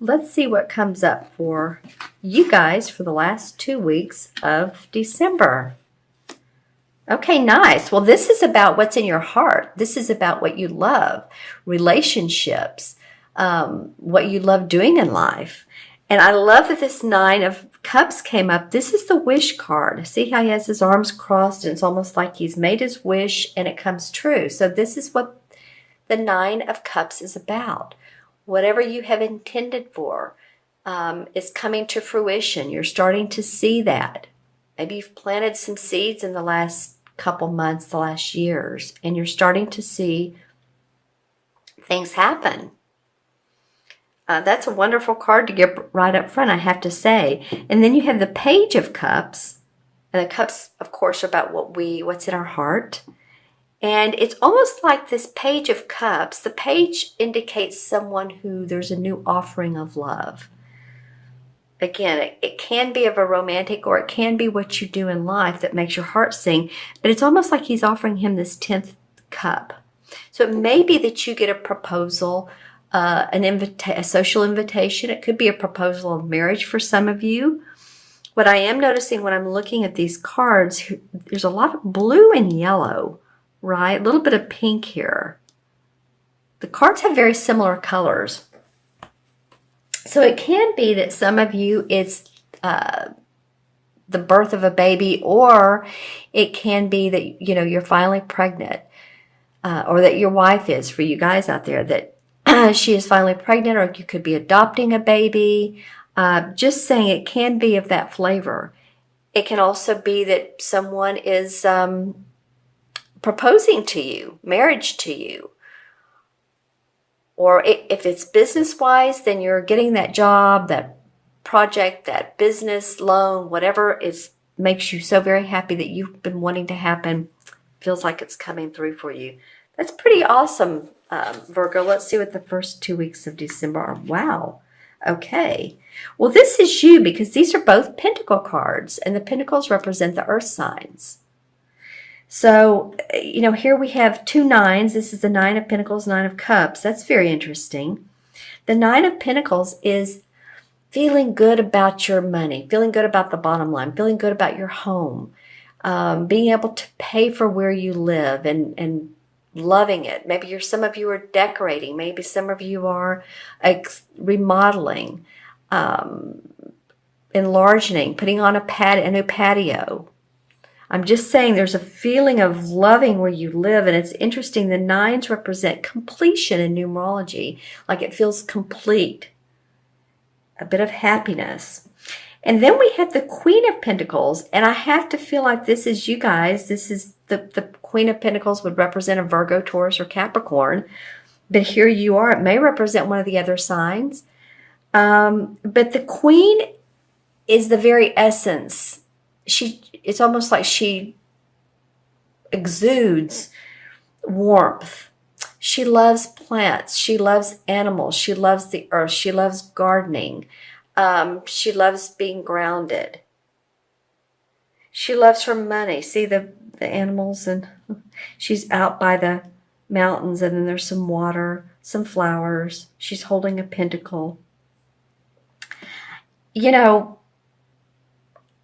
let's see what comes up for you guys for the last 2 weeks of December. Okay, nice. Well, this is about what's in your heart. This is about what you love, relationships, what you love doing in life. And I love that this 9 of Cups came up. This is the wish card. See how he has his arms crossed, and it's almost like he's made his wish and it comes true. So this is what the 9 of Cups is about. Whatever you have intended for is coming to fruition. You're starting to see that. Maybe you've planted some seeds in the last couple months, the last years, and you're starting to see things happen. That's a wonderful card to get right up front, I have to say. And then you have the Page of Cups. And the cups, of course, are about what's in our heart. And it's almost like this Page of Cups. The page indicates someone who there's a new offering of love. Again, it can be of a romantic, or it can be what you do in life that makes your heart sing. But it's almost like he's offering him this 10th cup. So it may be that you get a proposal, a social invitation. It could be a proposal of marriage for some of you. What I am noticing when I'm looking at these cards, there's a lot of blue and yellow, right? A little bit of pink here. The cards have very similar colors. So it can be that some of you, it's the birth of a baby, or it can be that, you're finally pregnant, or that your wife is, for you guys out there, that she is finally pregnant, or you could be adopting a baby. Just saying, it can be of that flavor. It can also be that someone is proposing to you, marriage to you. Or if it's business-wise, then you're getting that job, that project, that business loan, whatever makes you so very happy that you've been wanting to happen, feels like it's coming through for you. That's pretty awesome, Virgo. Let's see what the first 2 weeks of December are. Wow. Okay. Well, this is you, because these are both Pentacle cards, and the Pentacles represent the Earth signs. So, here we have 2 9s. This is the 9 of Pentacles, 9 of Cups. That's very interesting. The 9 of Pentacles is feeling good about your money, feeling good about the bottom line, feeling good about your home, being able to pay for where you live and loving it. Maybe some of you are decorating. Maybe some of you are remodeling, enlarging, putting on a new patio. I'm just saying there's a feeling of loving where you live, and it's interesting. The 9s represent completion in numerology, like it feels complete, a bit of happiness. And then we have the Queen of Pentacles, and I have to feel like this is you guys. This is the Queen of Pentacles would represent a Virgo, Taurus, or Capricorn, but here you are. It may represent one of the other signs, but the Queen is the very essence. It's almost like she exudes warmth. She loves plants. She loves animals. She loves the earth. She loves gardening. She loves being grounded. She loves her money. See the animals, and she's out by the mountains, and then there's some water, some flowers. She's holding a pentacle.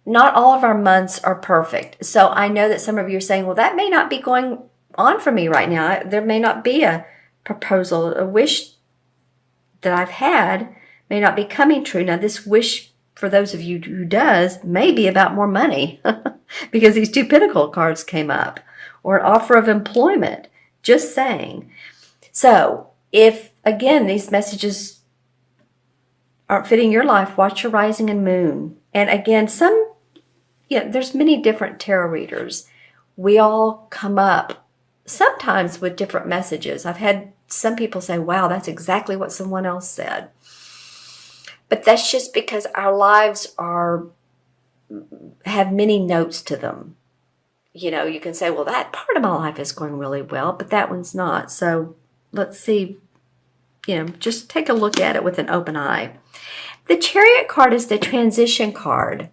Not all of our months are perfect. So I know that some of you are saying, well, that may not be going on for me right now. There may not be a proposal, a wish that I've had may not be coming true. Now, this wish, for those of you who does, may be about more money because these 2 Pentacle cards came up, or an offer of employment. Just saying. So if, again, these messages aren't fitting your life, watch your rising and moon. And again, there's many different tarot readers. We all come up sometimes with different messages. I've had some people say, wow, that's exactly what someone else said. But that's just because our lives have many notes to them. You can say, well, that part of my life is going really well, but that one's not. So let's see, just take a look at it with an open eye. The Chariot card is the transition card.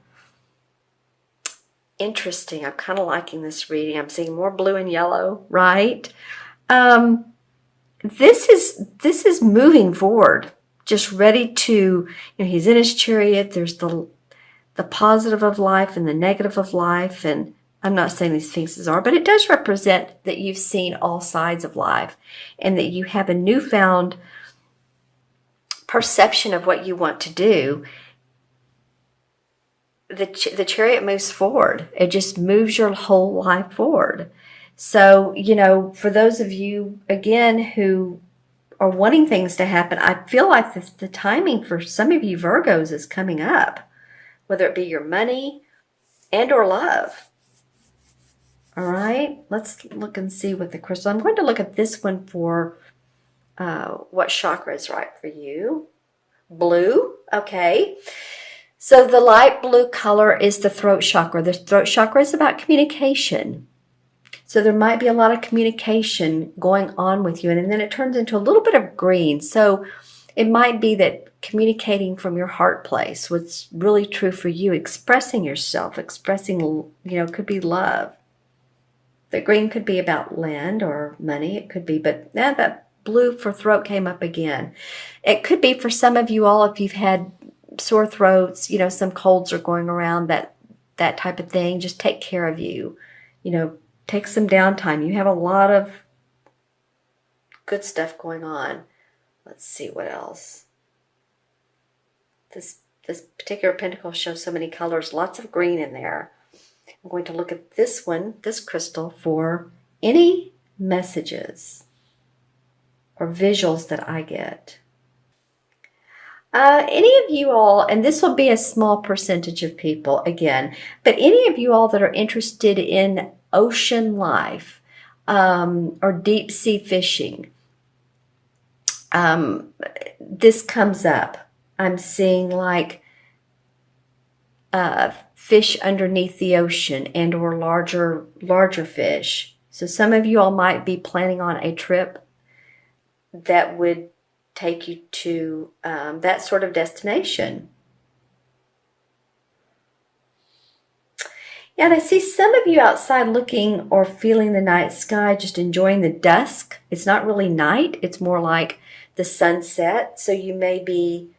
Interesting. I'm kind of liking this reading. I'm seeing more blue and yellow, right? This is moving forward, just ready to, he's in his chariot. There's the positive of life and the negative of life. And I'm not saying these things are, but it does represent that you've seen all sides of life and that you have a newfound perception of what you want to do. The chariot moves forward. It just moves your whole life forward. So, for those of you, again, who are wanting things to happen, I feel like the timing for some of you Virgos is coming up, whether it be your money and or love. All right, let's look and see what the crystal. I'm going to look at this one for what chakra is right for you. Blue, okay. So the light blue color is the throat chakra. The throat chakra is about communication. So there might be a lot of communication going on with you. And then it turns into a little bit of green. So it might be that communicating from your heart place, what's really true for you, expressing yourself, could be love. The green could be about land or money. It could be, but now that blue for throat came up again. It could be for some of you all, if you've had sore throats, some colds are going around, that type of thing. Just take care of you. Take some downtime. You have a lot of good stuff going on. Let's see what else. This particular pentacle shows so many colors, lots of green in there. I'm going to look at this one, this crystal, for any messages or visuals that I get. Any of you all, and this will be a small percentage of people again, but any of you all that are interested in ocean life or deep sea fishing, this comes up. I'm seeing like fish underneath the ocean and or larger fish. So some of you all might be planning on a trip that would take you to that sort of destination. Yeah, and I see some of you outside looking or feeling the night sky, just enjoying the dusk. It's not really night. It's more like the sunset. So you may be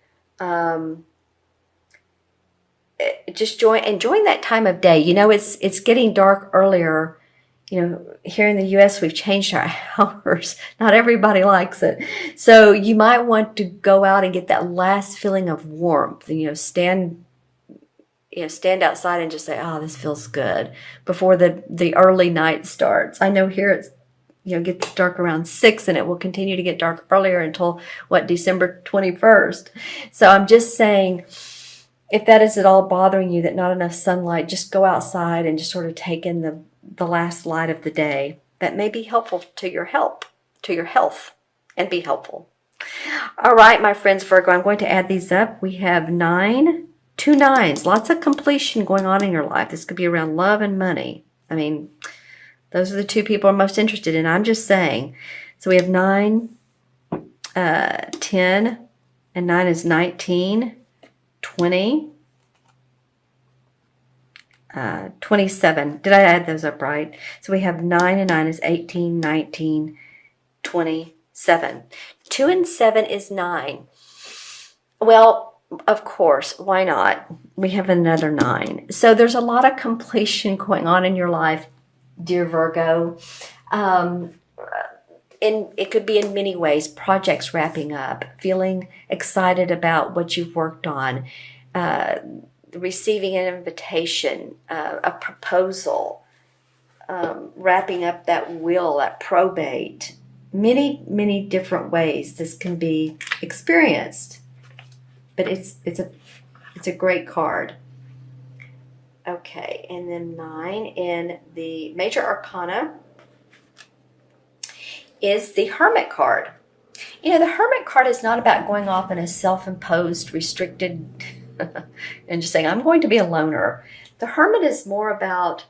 just enjoying that time of day. It's getting dark earlier. Here in the U.S., we've changed our hours. Not everybody likes it. So you might want to go out and get that last feeling of warmth. Stand outside and just say, oh, this feels good, before the early night starts. I know here it's, gets dark around 6, and it will continue to get dark earlier until, December 21st. So I'm just saying, if that is at all bothering you, that not enough sunlight, just go outside and just sort of take in the last light of the day. That may be helpful to your health, and be helpful. All right, my friends, Virgo, I'm going to add these up. We have 2 nines, lots of completion going on in your life. This could be around love and money. I mean, those are the 2 people I'm most interested in. I'm just saying. So we have 9, 10, and 9 is 19, 20, 27. Did I add those up right? So we have 9 and 9 is 18, 19, 27. 2 and 7 is 9. Well, of course, why not? We have another 9. So there's a lot of completion going on in your life, dear Virgo. And it could be in many ways. Projects wrapping up, feeling excited about what you've worked on, receiving an invitation, a proposal, wrapping up that will, that probate. Many, many different ways this can be experienced. But it's a great card. Okay, and then 9 in the Major Arcana is the Hermit card. The Hermit card is not about going off in a self-imposed, restricted, and just saying, I'm going to be a loner. The Hermit is more about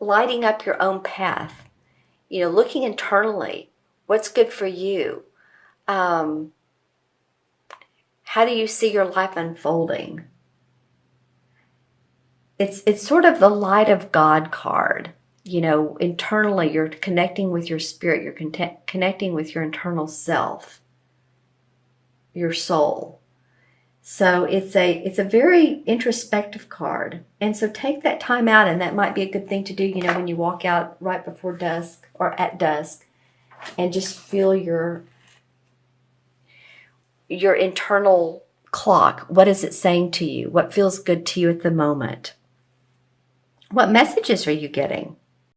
lighting up your own path. Looking internally. What's good for you? How do you see your life unfolding? It's sort of the light of God card. Internally, you're connecting with your spirit. You're connecting with your internal self. your soul. So it's a very introspective card. And so take that time out, and that might be a good thing to do, you know, when you walk out right before dusk or at dusk, and just feel your internal clock. What is it saying to you? What feels good to you at the moment? What messages are you getting?